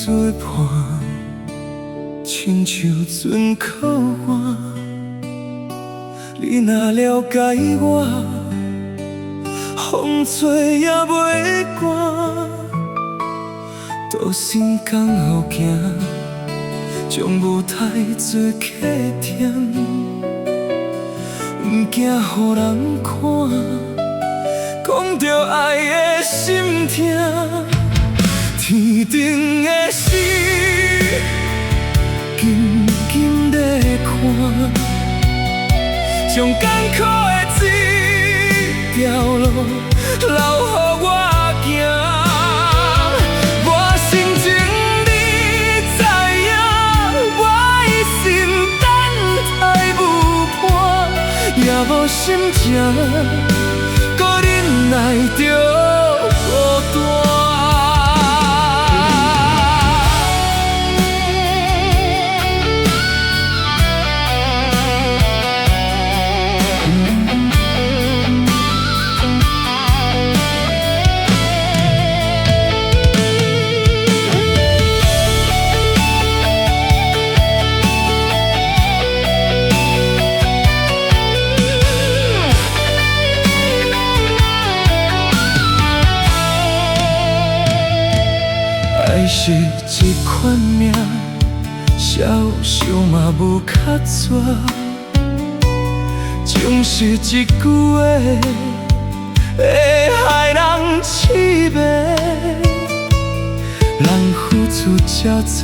做伴，亲像船靠岸。你若了解我，风吹也袂寒。都心刚好行，将舞台做客店，不惊予人看，讲着爱的心痛。天顶的星，静静在看，将艰苦的这条路留予我行。我心情你知影，我一心等待舞伴，也无心情，搁忍耐着孤单。爱是一款命，消受嘛无较绝。情是一句话，会害人痴迷。人付出这多，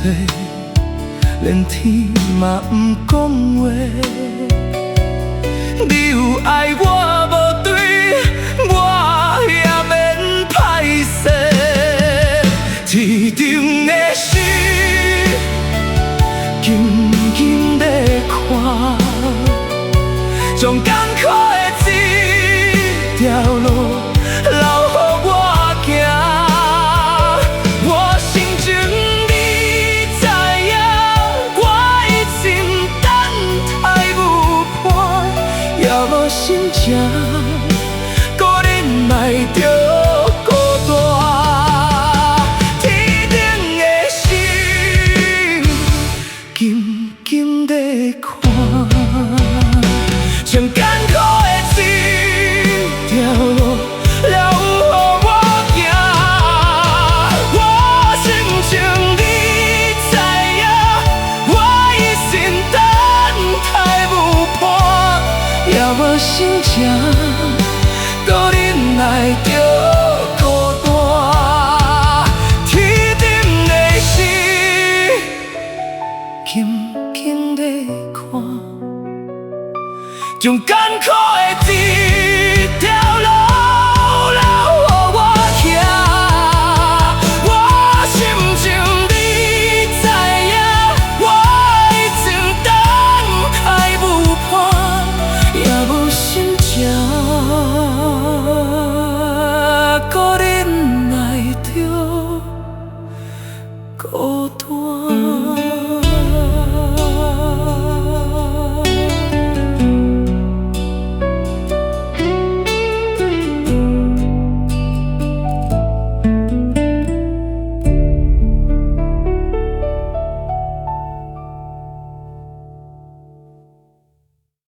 连天嘛不讲话。你有爱我无对，我也免歹势。天顶的星，静静在看，将艰苦的这条路留予我行。我心情你知影，我一心等待舞伴，也无心情，搁忍耐着孤单。静静在看，将艰苦的这条路留予我行。我心情你知影，我一心等待舞伴，也无心情，搁忍耐着孤单。天顶的星，静静在看，将艰苦的这条路留予我行。我心情你知影，我一直等待舞伴，也无心情，搁忍耐着孤单。